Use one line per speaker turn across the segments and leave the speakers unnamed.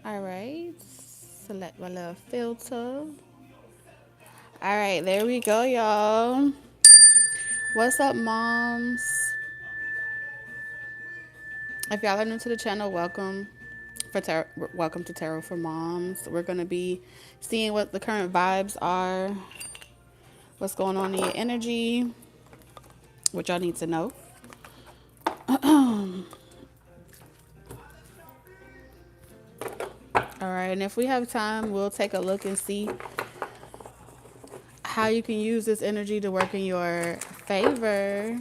All right. Select my little filter. All right, there we go, y'all. What's up, moms? If y'all are new to the channel, welcome to Tarot for Moms. We're gonna be seeing what the current vibes are, what's going on in your energy, what y'all need to know. All right, and if we have time, we'll take a look and see how you can use this energy to work in your favor.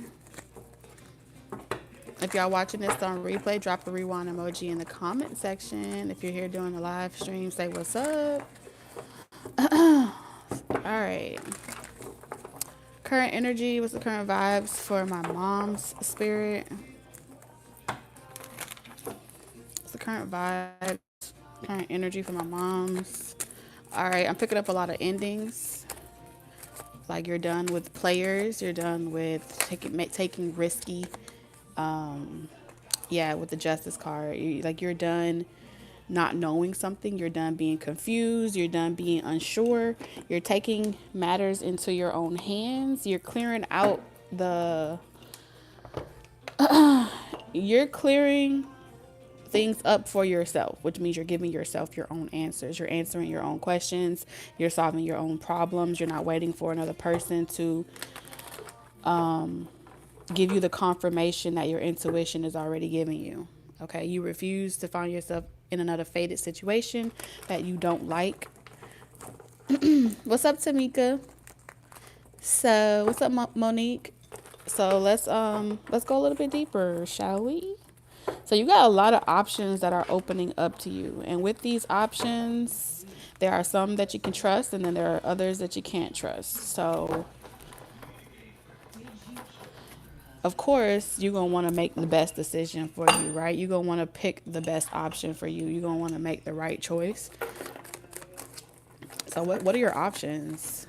If y'all watching this on replay, drop a rewind emoji in the comment section. If you're here doing a live stream, say what's up. All right. Current energy, what's the current vibes for my mom's spirit? What's the current vibes, current energy for my mom's? All right, I'm picking up a lot of endings. Like you're done with players, you're done with taking risky. Yeah, with the justice card, you're done not knowing something, you're done being confused, you're done being unsure, you're taking matters into your own hands, the you're clearing things up for yourself, which means you're giving yourself your own answers, you're answering your own questions, you're solving your own problems, you're not waiting for another person to give you the confirmation that your intuition is already giving you. Okay, you refuse to find yourself in another fated situation that you don't like. What's up, Tamika? So, what's up, Monique? So let's go a little bit deeper, shall we? So you got a lot of options that are opening up to you, and with these options, there are some that you can trust, and then there are others that you can't trust. So of course, you're going to want to make the best decision for you, right? You're going to want to pick the best option for you. You're going to want to make the right choice. So what are your options?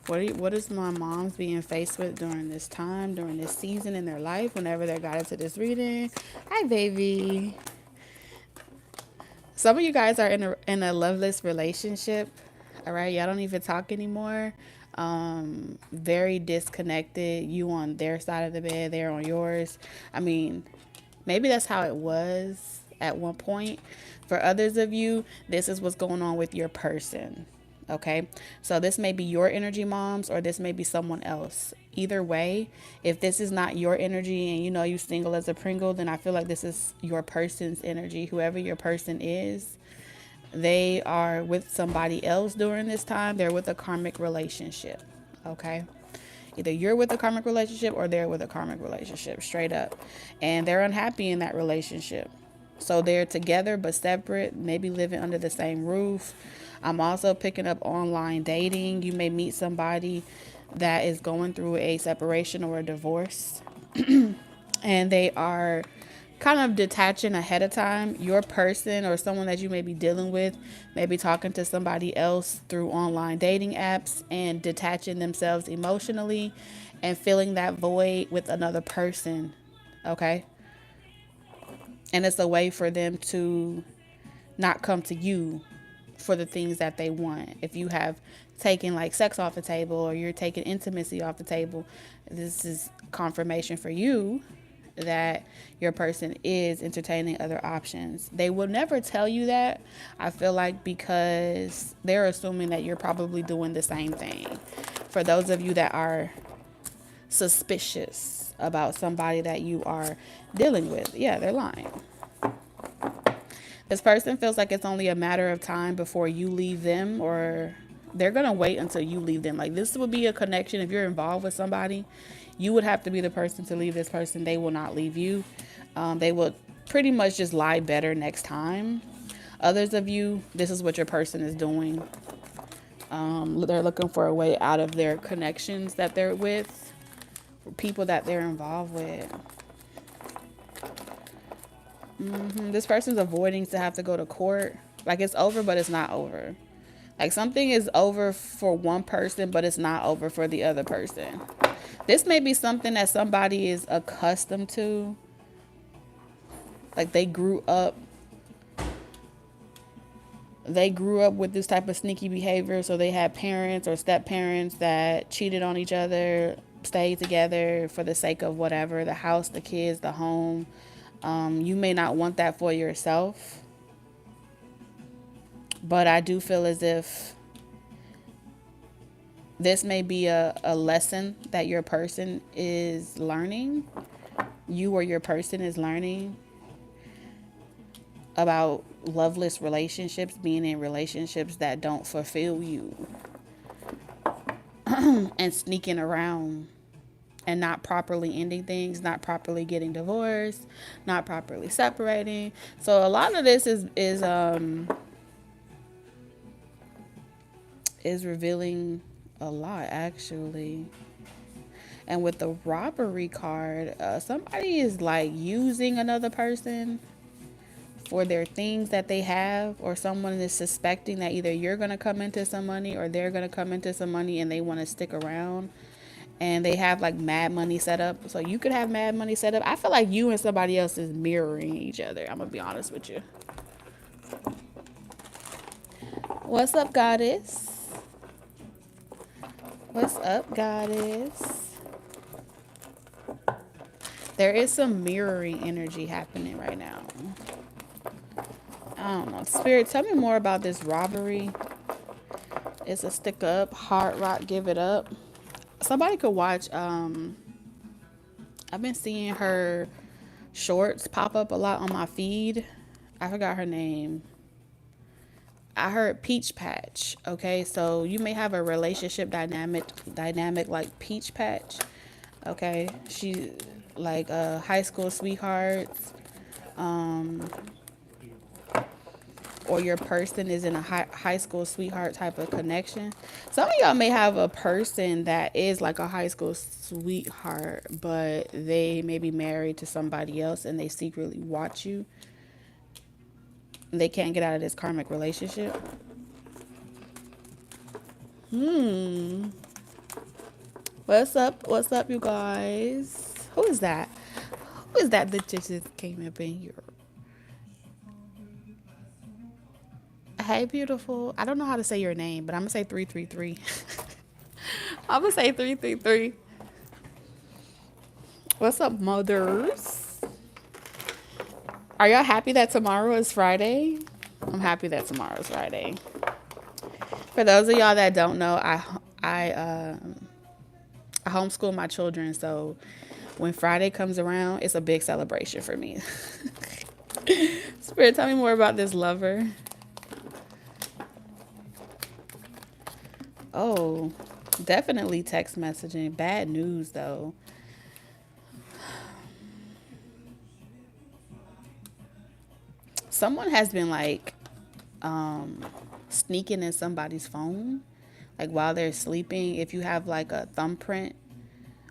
What is my mom's being faced with during this time, during this season in their life, whenever they got into this reading? Hi, baby. Some of you guys are in a loveless relationship. All right, y'all don't even talk anymore. Very disconnected. You on their side of the bed, they're on yours. I mean, maybe that's how it was at one point. For others of you, this is what's going on with your person. Okay, so this may be your energy, moms, or this may be someone else. Either way, if this is not your energy and you know you single as a Pringle, then I feel like this is your person's energy. Whoever your person is, they are with somebody else during this time. They're with a karmic relationship. Okay, either you're with a karmic relationship or they're with a karmic relationship, straight up. And they're unhappy in that relationship. So they're together but separate, maybe living under the same roof. I'm also picking up online dating. You may meet somebody that is going through a separation or a divorce, and they are kind of detaching ahead of time. Your person or someone that you may be dealing with may be talking to somebody else through online dating apps and detaching themselves emotionally and filling that void with another person. Okay. And it's a way for them to not come to you for the things that they want. If you have taken like sex off the table or you're taking intimacy off the table, this is confirmation for you that your person is entertaining other options. They will never tell you that, I feel like, because they're assuming that you're probably doing the same thing. For those of you that are suspicious about somebody that you are dealing with, yeah, they're lying. This person feels like it's only a matter of time before you leave them, or they're going to wait until you leave them. Like, this would be a connection. If you're involved with somebody, you would have to be the person to leave this person. They will not leave you. They will pretty much just lie better next time. Others of you, this is what your person is doing. They're looking for a way out of their connections that they're with, people that they're involved with. This person's avoiding to have to go to court. Like, it's over, but it's not over. Like, something is over for one person, but it's not over for the other person. This may be something that somebody is accustomed to. Like, they grew up they grew up with this type of sneaky behavior. So they had parents or step parents that cheated on each other, stayed together for the sake of whatever, the house, the kids, the home. You may not want that for yourself, but I do feel as if this may be a lesson that your person is learning. You or your person is learning about loveless relationships, being in relationships that don't fulfill you, and sneaking around and not properly ending things, not properly getting divorced, not properly separating. So a lot of this is revealing a lot, actually. And with the robbery card, somebody is like using another person for their things that they have, or someone is suspecting that either you're going to come into some money or they're going to come into some money and they want to stick around, and they have like mad money set up. So you could have mad money set up. I feel like you and somebody else is mirroring each other. I'm going to be honest with you. What's up, goddess? What's up, goddess? There is some mirroring energy happening right now. I don't know. Spirit, tell me more about this robbery. It's a stick up, hard rock, give it up. Somebody could watch, I've been seeing her shorts pop up a lot on my feed. I forgot her name. I heard Peach Patch. Okay, so you may have a relationship dynamic like Peach Patch. Okay, she like high school sweethearts, or your person is in a high school sweetheart type of connection. Some of y'all may have a person that is like a high school sweetheart, but they may be married to somebody else and they secretly watch you. They can't get out of this karmic relationship. What's up? What's up, you guys? Who is that? Who is that just came up in here? Hey, beautiful. I don't know how to say your name, but I'm going to say 333. I'm going to say 333. What's up, mothers? Are y'all happy that tomorrow is Friday? I'm happy that tomorrow is Friday. For those of y'all that don't know, I homeschool my children, so when Friday comes around, it's a big celebration for me. Spirit, tell me more about this lover. Oh, definitely text messaging. Bad news, though. Someone has been like sneaking in somebody's phone, like while they're sleeping. If you have like a thumbprint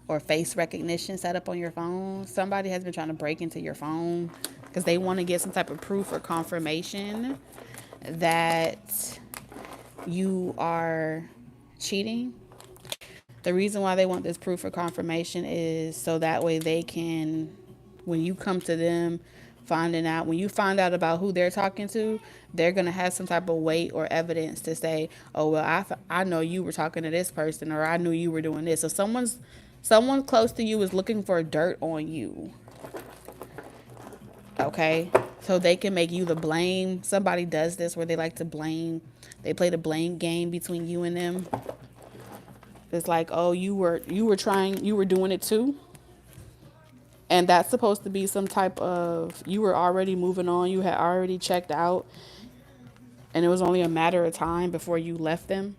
or face recognition set up on your phone, somebody has been trying to break into your phone because they want to get some type of proof or confirmation that you are cheating. The reason why they want this proof or confirmation is so that way they can, when you come to them when you find out about who they're talking to, they're going to have some type of weight or evidence to say, oh, well, I know you were talking to this person, or I knew you were doing this. So someone close to you is looking for dirt on you. Okay? So they can make you the blame. Somebody does this where they like to blame. They play the blame game between you and them. It's like, oh, you were doing it too. And that's supposed to be some type of, you were already moving on. You had already checked out. And it was only a matter of time before you left them.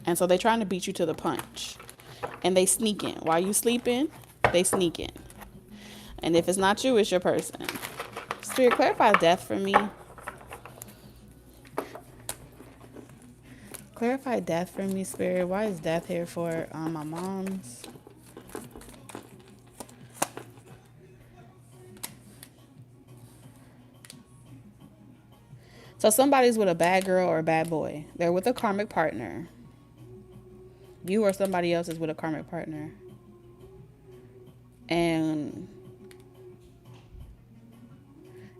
And so they're trying to beat you to the punch. And they sneak in. While you sleeping, they sneak in. And if it's not you, it's your person. Spirit, clarify death for me. Clarify death for me, Spirit. Why is death here for my mom's? So somebody's with a bad girl or a bad boy. They're with a karmic partner. You or somebody else is with a karmic partner. And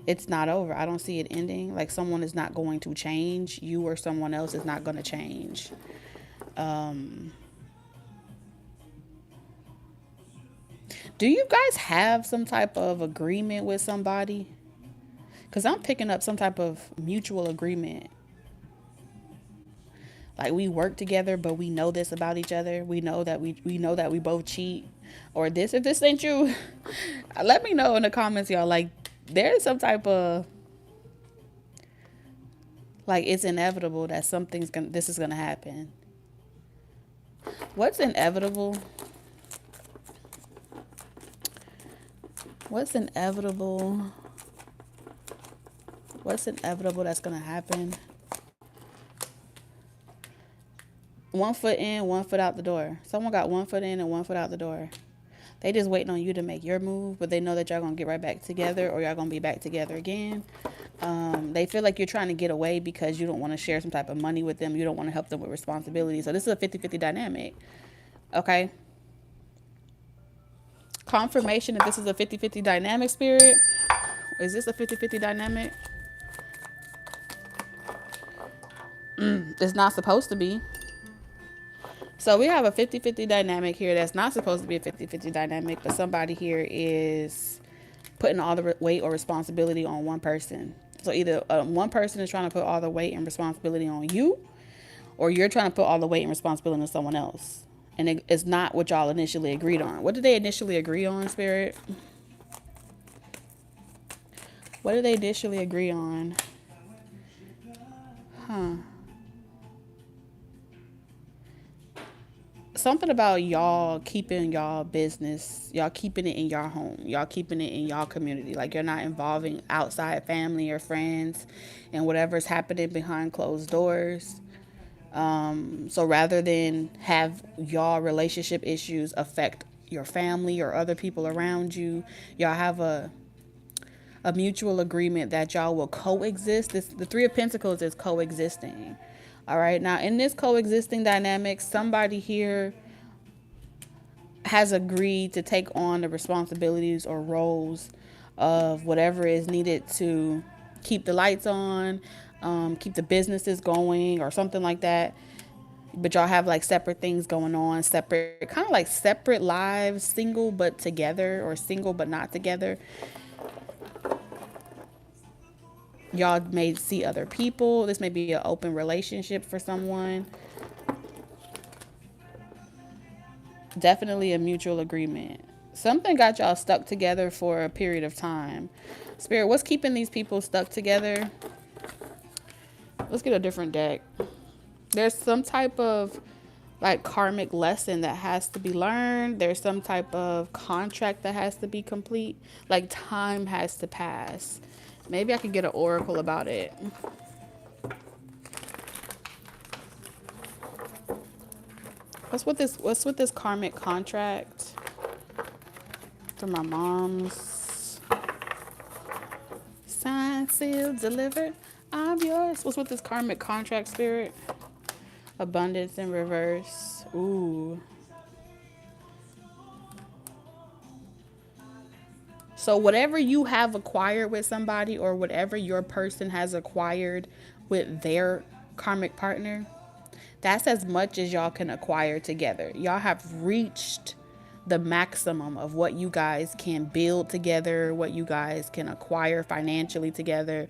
It's not over. I don't see it ending. Like someone is not going to change. You or someone else is not going to change. Do you guys have some type of agreement with somebody? Because I'm picking up some type of mutual agreement. Like we work together, but we know this about each other. We know that we both cheat, or this. If this ain't you, let me know in the comments, y'all. Like there's some type of like it's inevitable that this is gonna happen. What's inevitable? What's inevitable? What's inevitable that's gonna happen? One foot in, one foot out the door. Someone got one foot in and one foot out the door. They just waiting on you to make your move, but they know that y'all gonna get right back together, or y'all gonna be back together again. They feel like you're trying to get away because you don't want to share some type of money with them. You don't want to help them with responsibilities. So this is a 50-50 dynamic. Okay. Confirmation that this is a 50-50 dynamic, spirit. Is this a 50-50 dynamic? It's not supposed to be. So we have a 50-50 dynamic here that's not supposed to be a 50-50 dynamic, but somebody here is putting all the weight or responsibility on one person. So either one person is trying to put all the weight and responsibility on you, or you're trying to put all the weight and responsibility on someone else. And it's not what y'all initially agreed on. What did they initially agree on, Spirit? What did they initially agree on? Something about y'all keeping y'all business, y'all keeping it in your home, y'all keeping it in y'all community. Like you're not involving outside family or friends and whatever's happening behind closed doors. So rather than have y'all relationship issues affect your family or other people around you, y'all have a mutual agreement that y'all will coexist. The Three of Pentacles is coexisting. All right. Now, in this coexisting dynamic, somebody here has agreed to take on the responsibilities or roles of whatever is needed to keep the lights on, keep the businesses going, or something like that. But y'all have like separate things going on, separate, kind of like separate lives, single but together, or single but not together. Y'all may see other people. This may be an open relationship for someone. Definitely a mutual agreement. Something got y'all stuck together for a period of time. Spirit, what's keeping these people stuck together? Let's get a different deck. There's some type of like karmic lesson that has to be learned. There's some type of contract that has to be complete. Like time has to pass. Maybe I could get an oracle about it. What's with this karmic contract for my mom's? Signed, sealed, delivered. I'm yours. What's with this karmic contract, Spirit? Abundance in reverse. Ooh. So whatever you have acquired with somebody, or whatever your person has acquired with their karmic partner, that's as much as y'all can acquire together. Y'all have reached the maximum of what you guys can build together, what you guys can acquire financially together.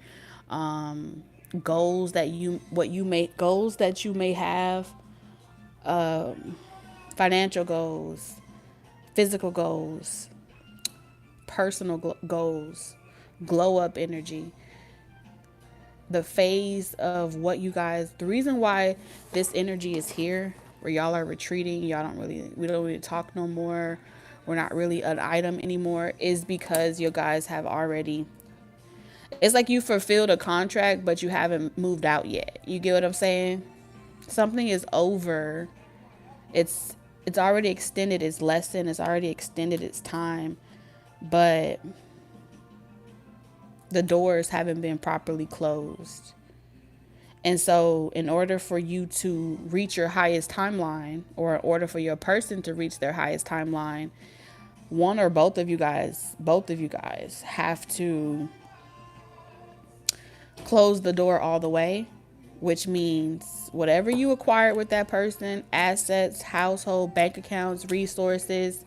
Goals that you may have, financial goals, physical goals, personal goals, glow up energy. The phase of what you guys, the reason why this energy is here, where y'all are retreating, we don't really talk no more, we're not really an item anymore, is because you guys have already, it's like you fulfilled a contract, but you haven't moved out yet. You get what I'm saying? Something is over. It's already extended its lesson. It's already extended its time, but the doors haven't been properly closed. And so in order for you to reach your highest timeline, or in order for your person to reach their highest timeline, one or both of you guys have to close the door all the way, which means whatever you acquired with that person, assets, household, bank accounts, resources,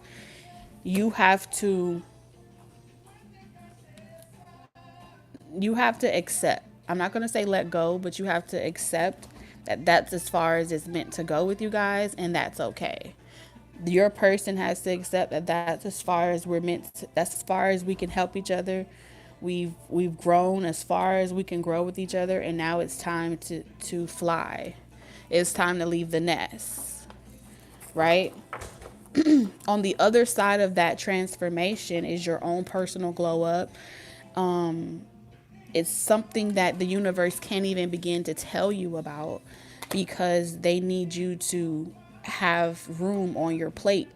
you have to accept. I'm not going to say let go, but you have to accept that that's as far as it's meant to go with you guys, and that's okay. Your person has to accept that that's as far as we're meant to, that's as far as we can help each other. We've grown as far as we can grow with each other, and now it's time to fly. It's time to leave the nest, right? On the other side of that transformation is your own personal glow up. It's something that the universe can't even begin to tell you about, because they need you to have room on your plate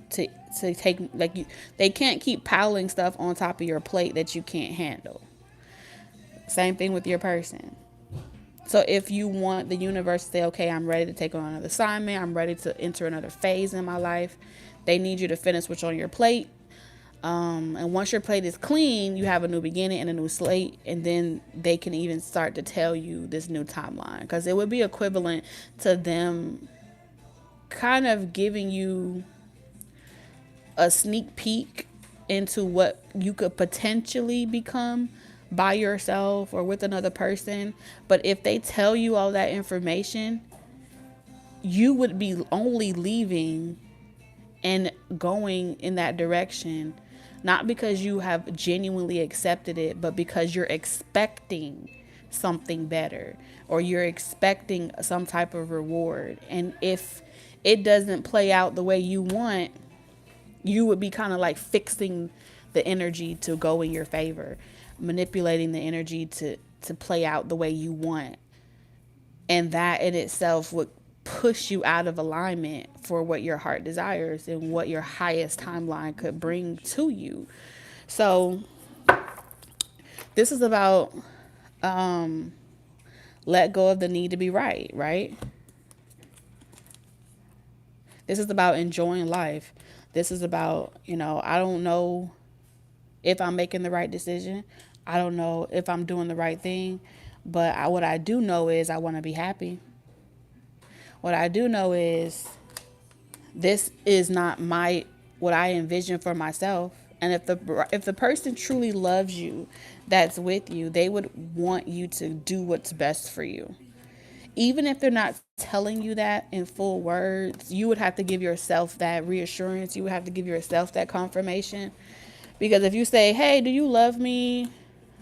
to take, like, you, they can't keep piling stuff on top of your plate that you can't handle. Same thing with your person. So if you want the universe to say, okay, I'm ready to take on another assignment, I'm ready to enter another phase in my life, they need you to finish what's on your plate. And once your plate is clean, you have a new beginning and a new slate, and then they can even start to tell you this new timeline, because it would be equivalent to them kind of giving you a sneak peek into what you could potentially become by yourself or with another person. But if they tell you all that information, you would be only leaving and going in that direction, not because you have genuinely accepted it, but because you're expecting something better, or you're expecting some type of reward. And if it doesn't play out the way you want, you would be kind of like fixing the energy to go in your favor, manipulating the energy to play out the way you want. And that in itself would push you out of alignment for what your heart desires and what your highest timeline could bring to you. So this is about let go of the need to be right, right? This is about enjoying life. This is about, I don't know if I'm making the right decision. I don't know if I'm doing the right thing. But what I do know is I want to be happy. What I do know is this is not what I envision for myself. And if the person truly loves you, that's with you, they would want you to do what's best for you. Even if they're not telling you that in full words, you would have to give yourself that reassurance. You would have to give yourself that confirmation. Because if you say, hey, do you love me?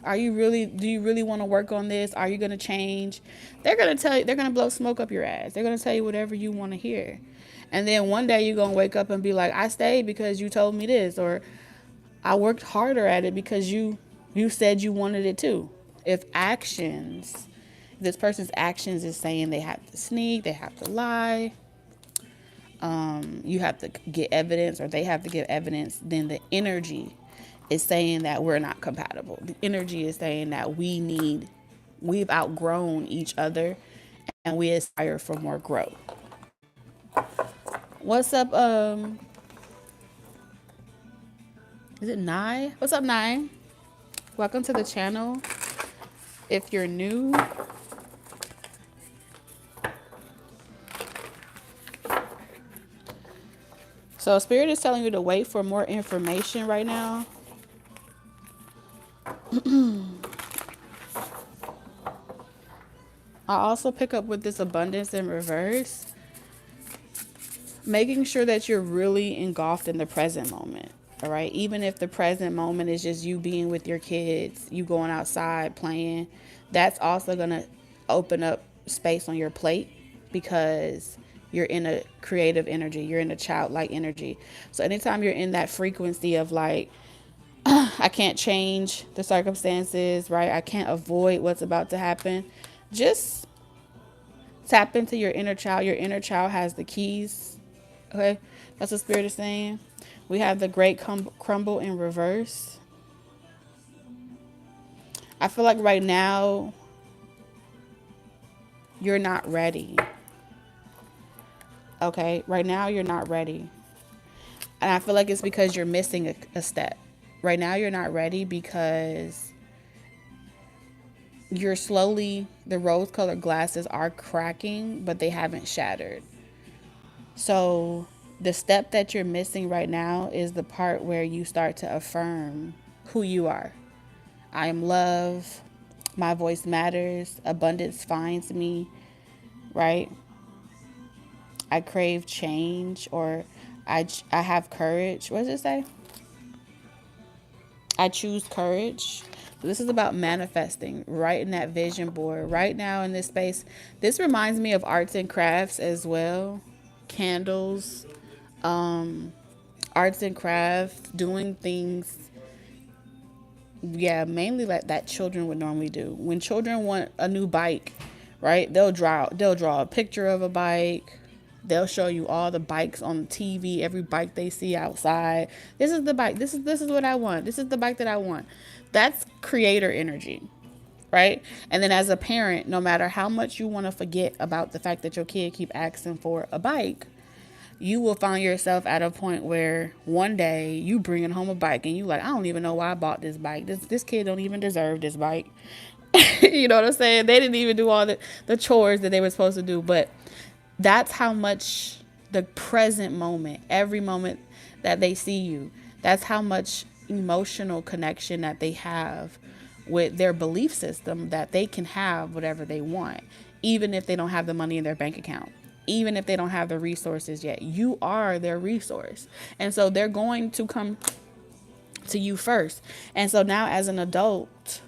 Do you really want to work on this? Are you going to change? They're going to tell you, they're going to blow smoke up your ass. They're going to tell you whatever you want to hear. And then one day you're going to wake up and be like, I stayed because you told me this, or I worked harder at it because you said you wanted it too. If this person's actions is saying they have to sneak, they have to lie, you have to get evidence, or they have to give evidence, then the energy is saying that we're not compatible. The energy is saying that we've outgrown each other, and we aspire for more growth. What's up? Is it Nye? What's up, Nye? Welcome to the channel. If you're new, so Spirit is telling you to wait for more information right now. I also pick up with this abundance in reverse, making sure that you're really engulfed in the present moment. All right. Even if the present moment is just you being with your kids, you going outside playing, that's also going to open up space on your plate, because you're in a creative energy. You're in a childlike energy. So anytime you're in that frequency of like, I can't change the circumstances, right? I can't avoid what's about to happen. Just tap into your inner child. Your inner child has the keys. Okay. That's what Spirit is saying. We have the great crumble in reverse. I feel like right now you're not ready. Okay. Right now you're not ready. And I feel like it's because you're missing a step. Right now you're not ready because you're slowly, the rose colored glasses are cracking, but they haven't shattered. So the step that you're missing right now is the part where you start to affirm who you are. I am love. My voice matters. Abundance finds me, right? I crave change, or I have courage. What does it say? I choose courage. This is about manifesting, writing that vision board right now in this space. This reminds me of arts and crafts as well. Candles, arts and crafts, doing things, yeah, mainly like that children would normally do. When children want a new bike, right? They'll draw a picture of a bike. They'll show you all the bikes on the TV, every bike they see outside. This is the bike. This is what I want. This is the bike that I want. That's creator energy, right? And then as a parent, no matter how much you want to forget about the fact that your kid keep asking for a bike, you will find yourself at a point where one day you bringing home a bike and you like, I don't even know why I bought this bike. This kid don't even deserve this bike. You know what I'm saying? They didn't even do all the chores that they were supposed to do. But that's how much the present moment, every moment that they see you, that's how much emotional connection that they have with their belief system, that they can have whatever they want, even if they don't have the money in their bank account, even if they don't have the resources yet. You are their resource. And so they're going to come to you first. And so now as an adult,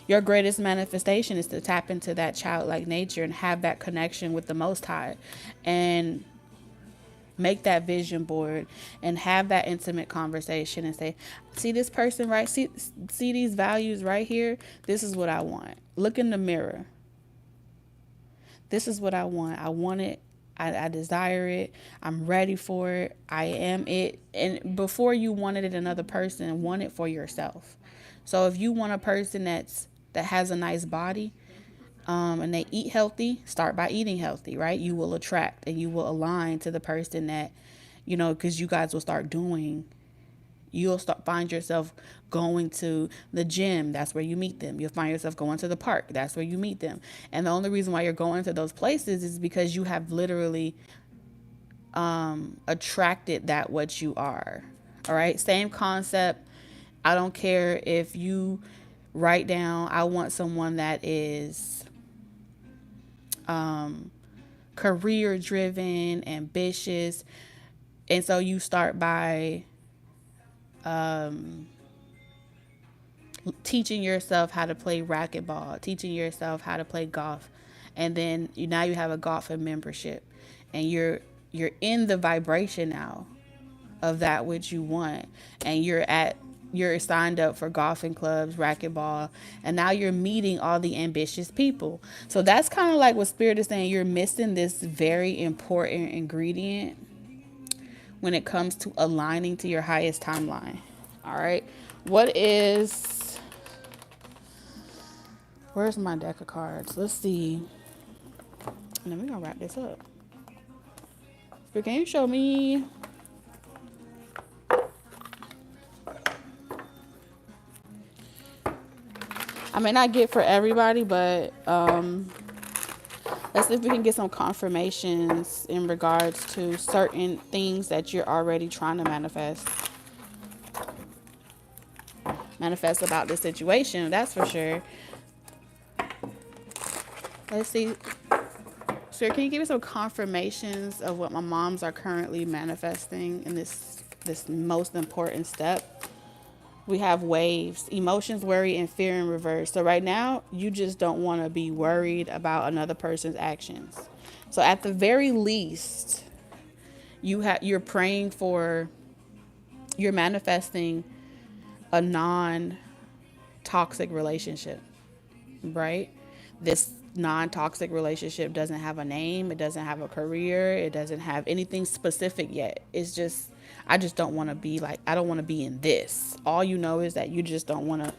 your greatest manifestation is to tap into that childlike nature and have that connection with the Most High, and make that vision board and have that intimate conversation and say, see this person, right? See these values right here. This is what I want. Look in the mirror. This is what I want. I want it. I desire it. I'm ready for it. I am it. And before you wanted it another person, want it for yourself. So if you want a person that has a nice body, and they eat healthy, start by eating healthy, right? You will attract and you will align to the person that, because you guys will start doing. You'll find yourself going to the gym. That's where you meet them. You'll find yourself going to the park. That's where you meet them. And the only reason why you're going to those places is because you have literally attracted that what you are. All right. Same concept. I don't care if you write down, I want someone that is career driven, ambitious. And so you start by teaching yourself how to play racquetball, teaching yourself how to play golf. And then now you have a golfing membership, and you're in the vibration now of that which you want. And you're signed up for golfing clubs, racquetball, and now you're meeting all the ambitious people. So that's kind of like what Spirit is saying. You're missing this very important ingredient when it comes to aligning to your highest timeline. All right. Where's my deck of cards? Let's see. And then we're going to wrap this up. But can you show me? I may not get for everybody, but let's see if we can get some confirmations in regards to certain things that you're already trying to manifest. Manifest about this situation, that's for sure. Let's see. Sir, can you give me some confirmations of what my moms are currently manifesting in this most important step? We have waves, emotions, worry, and fear in reverse. So right now, you just don't want to be worried about another person's actions. So at the very least, you're manifesting a non-toxic relationship, right? This non-toxic relationship doesn't have a name. It doesn't have a career. It doesn't have anything specific yet. It's just, I just don't want to be like, I don't want to be in this. All you know is that you just don't want to,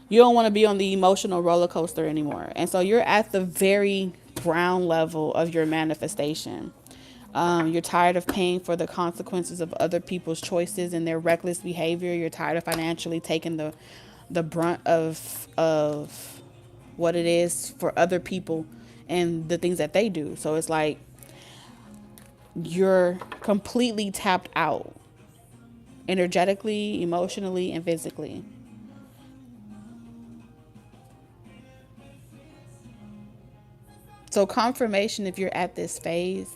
you don't want to be on the emotional roller coaster anymore. And so you're at the very ground level of your manifestation. You're tired of paying for the consequences of other people's choices and their reckless behavior. You're tired of financially taking the brunt of what it is for other people and the things that they do. So it's like you're completely tapped out energetically, emotionally, and physically. So confirmation, if you're at this phase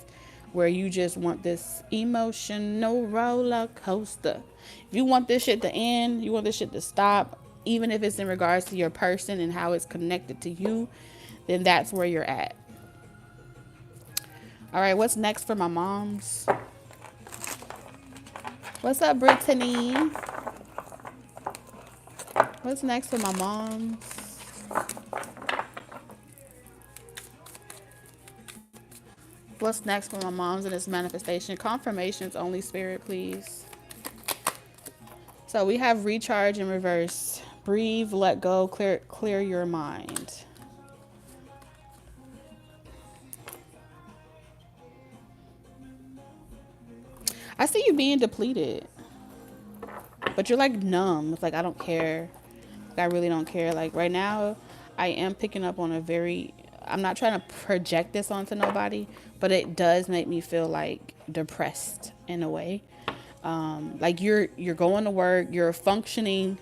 where you just want this emotional roller coaster, if you want this shit to end, you want this shit to stop, even if it's in regards to your person and how it's connected to you, then that's where you're at. All right, what's next for my moms? What's up, Brittany? What's next for my moms? What's next for my moms in this manifestation? Confirmations only, Spirit, please. So we have recharge in reverse. Breathe, let go, clear your mind. I see you being depleted, but you're like numb. It's like, I don't care. Like, I really don't care. Like right now, I am picking up on a very, I'm not trying to project this onto nobody, but it does make me feel like depressed in a way. Like you're going to work, you're functioning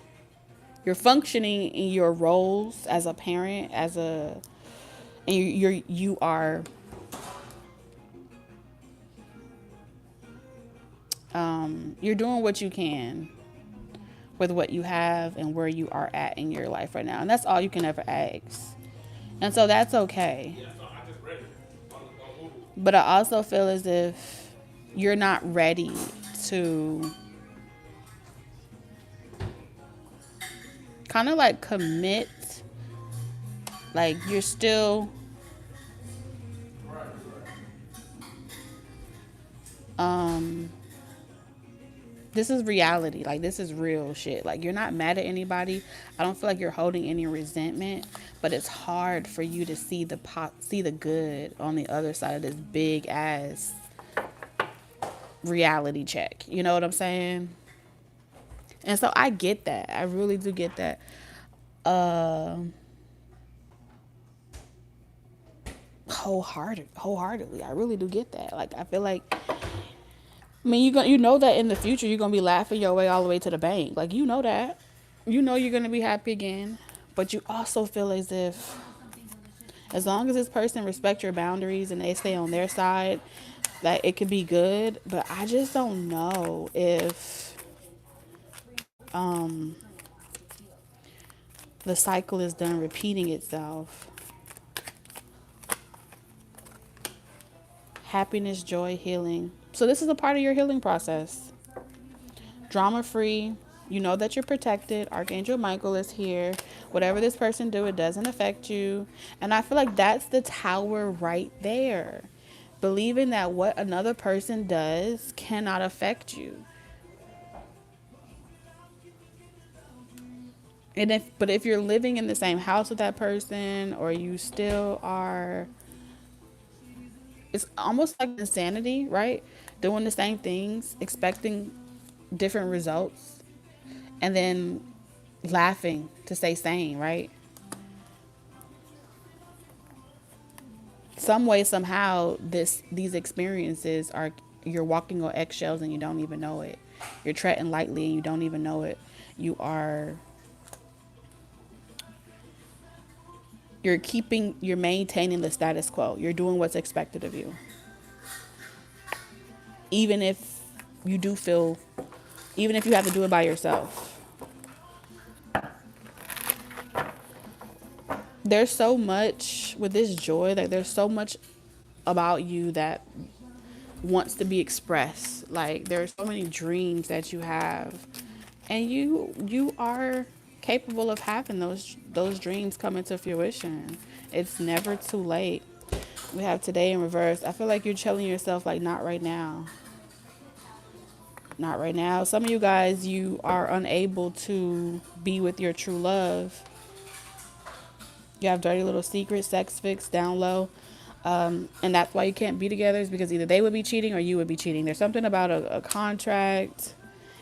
in your roles as a parent, and you are you're doing what you can with what you have and where you are at in your life right now. And that's all you can ever ask. And so that's okay. But I also feel as if you're not ready to kind of like commit. Like you're still this is reality. Like this is real shit. Like you're not mad at anybody. I don't feel like you're holding any resentment, but it's hard for you to see the good on the other side of this big ass reality check. You know what I'm saying? And so I get that. I really do get that. Wholeheartedly. I really do get that. Like I feel like, I mean, you know that in the future you're gonna be laughing your way all the way to the bank. Like you know that, you know you're gonna be happy again, but you also feel as if, as long as this person respects your boundaries and they stay on their side, that it could be good. But I just don't know if the cycle is done repeating itself. Happiness, joy, healing. So this is a part of your healing process. Drama free. You know that you're protected. Archangel Michael is here. Whatever this person do, it doesn't affect you. And I feel like that's the tower right there. Believing that what another person does cannot affect you. And if you're living in the same house with that person, or you still are, it's almost like insanity, right? Doing the same things, expecting different results, and then laughing to stay sane, right? Some way, somehow, these experiences are, you're walking on eggshells and you don't even know it. You're treading lightly and you don't even know it. You're maintaining the status quo. You're doing what's expected of you. Even if you do feel, even if you have to do it by yourself. There's so much with this joy, like there's so much about you that wants to be expressed. Like there's so many dreams that you have, and you are capable of having those dreams come into fruition. It's never too late. We have today in reverse. I feel like you're telling yourself like, not right now. Not right now. Some of you guys, you are unable to be with your true love. You have dirty little secrets, sex fix down low. And that's why you can't be together, is because either they would be cheating or you would be cheating. There's something about a contract,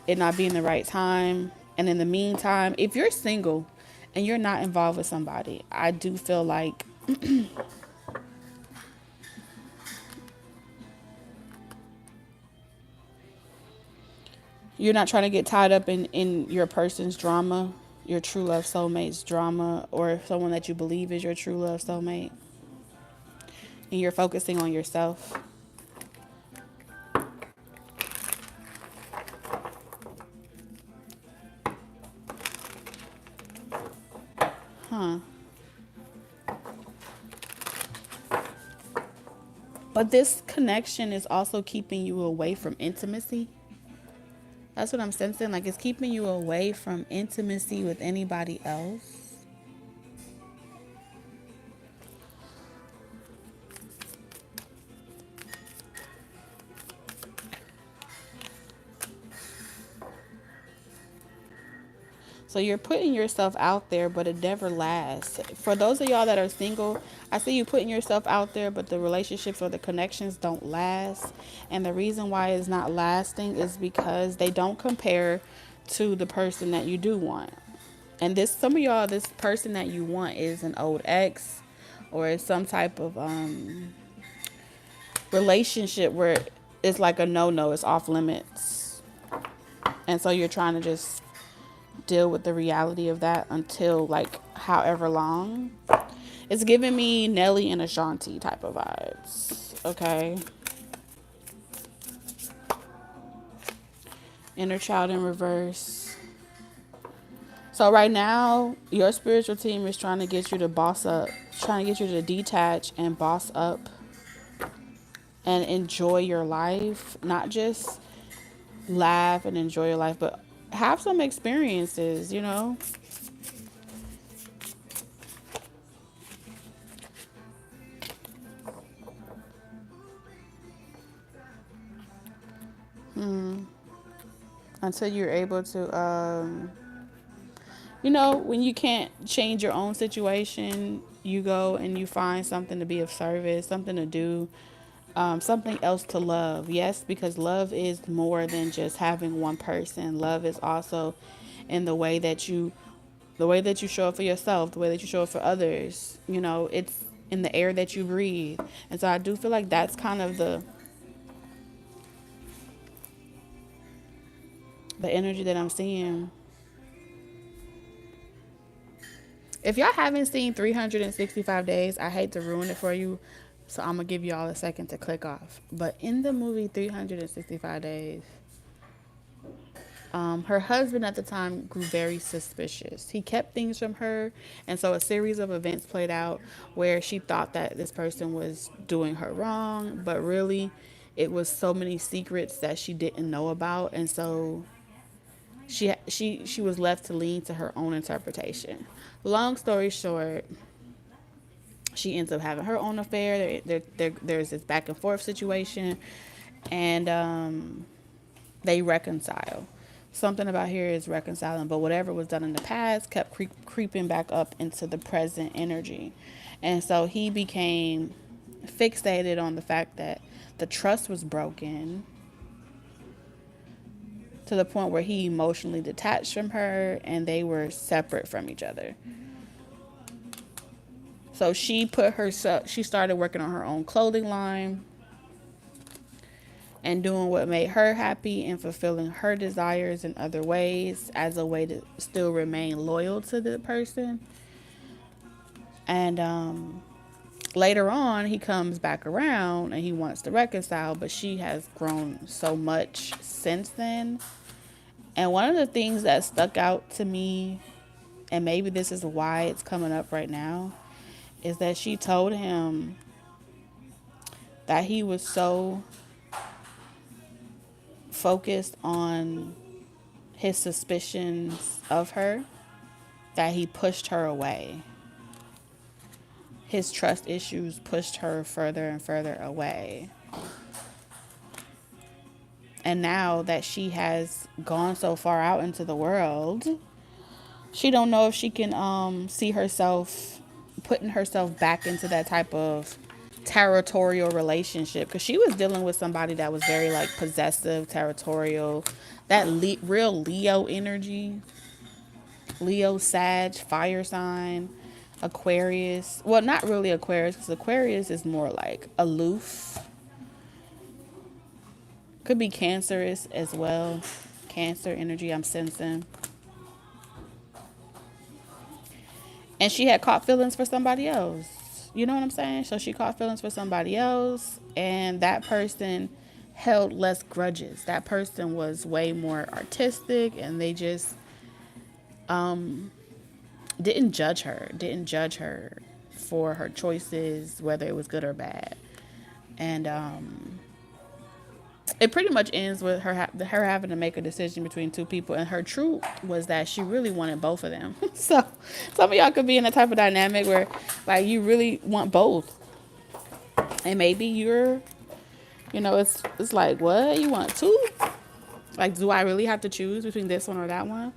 it not being the right time. And in the meantime, if you're single and you're not involved with somebody, I do feel like you're not trying to get tied up in your person's drama, your true love soulmate's drama, or someone that you believe is your true love soulmate, and you're focusing on yourself. Huh. But this connection is also keeping you away from intimacy. That's what I'm sensing. Like, it's keeping you away from intimacy with anybody else. So you're putting yourself out there, but it never lasts. For those of y'all that are single, I see you putting yourself out there, but the relationships or the connections don't last. And the reason why it's not lasting is because they don't compare to the person that you do want. And this, some of y'all, this person that you want is an old ex, or is some type of relationship where it's like a no, it's off limits. And so you're trying to just deal with the reality of that until like however long. It's giving me Nelly and Ashanti type of vibes. Okay. Inner child in reverse. So right now, your spiritual team is trying to get you to boss up, trying to get you to detach and boss up and enjoy your life. Not just laugh and enjoy your life, but have some experiences, you know? Until you're able to, you know, when you can't change your own situation, you go and you find something to be of service, something to do, something else to love. Yes, because love is more than just having one person. Love is also in the way that you show up for yourself, the way that you show up for others. You know, it's in the air that you breathe. And so I do feel like that's kind of the energy that I'm seeing. If y'all haven't seen 365 Days, I hate to ruin it for you, so I'm going to give y'all a second to click off. But in the movie 365 Days, her husband at the time grew very suspicious. He kept things from her, and so a series of events played out where she thought that this person was doing her wrong, but really it was so many secrets that she didn't know about, and so she was left to lean to her own interpretation. Long story short, she ends up having her own affair. There's this back and forth situation, and they reconcile. Something about here is reconciling, but whatever was done in the past kept creeping back up into the present energy. And so he became fixated on the fact that the trust was broken to the point where he emotionally detached from her and they were separate from each other. So she started working on her own clothing line and doing what made her happy and fulfilling her desires in other ways as a way to still remain loyal to the person. And later on, he comes back around and he wants to reconcile, but she has grown so much since then. And one of the things that stuck out to me, and maybe this is why it's coming up right now, is that she told him that he was so focused on his suspicions of her that he pushed her away. His trust issues pushed her further and further away. And now that she has gone so far out into the world, she don't know if she can see herself putting herself back into that type of territorial relationship, because she was dealing with somebody that was very like possessive, territorial, that real Leo energy. Leo, Sag, fire sign, Aquarius. Well, not really Aquarius, because Aquarius is more like aloof. Could be Cancerous as well. Cancer energy, I'm sensing. And she had caught feelings for somebody else. You know what I'm saying? So she caught feelings for somebody else, and that person held less grudges. That person was way more artistic, and they just didn't judge her for her choices, whether it was good or bad. And it pretty much ends with her having to make a decision between two people, and her truth was that she really wanted both of them. So some of y'all could be in a type of dynamic where like you really want both, and maybe it's like, what, you want two? Like, do I really have to choose between this one or that one?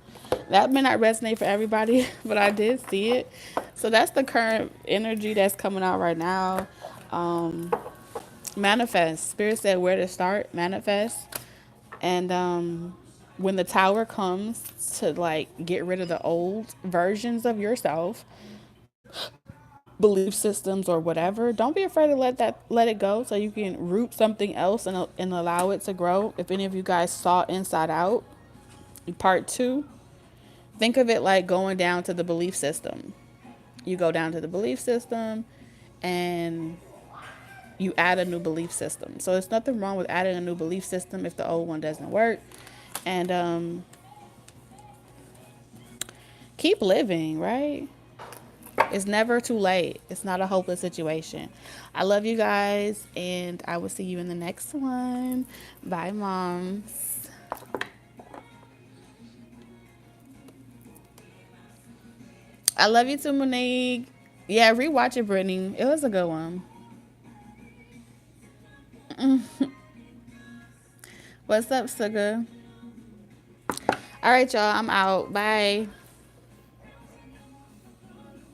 That may not resonate for everybody, but I did see it. So that's the current energy that's coming out right now. Manifest. Spirit said where to start. Manifest. And when the tower comes to like get rid of the old versions of yourself, belief systems or whatever, don't be afraid to let it go so you can root something else and allow it to grow. If any of you guys saw Inside Out part 2, think of it like going down to the belief system. You go down to the belief system and you add a new belief system. So there's nothing wrong with adding a new belief system if the old one doesn't work. And keep living, right? It's never too late. It's not a hopeless situation. I love you guys, and I will see you in the next one. Bye, moms. I love you too, Monique. Yeah, rewatch it, Brittany. It was a good one. What's up, Sugar? All right, y'all. I'm out. Bye.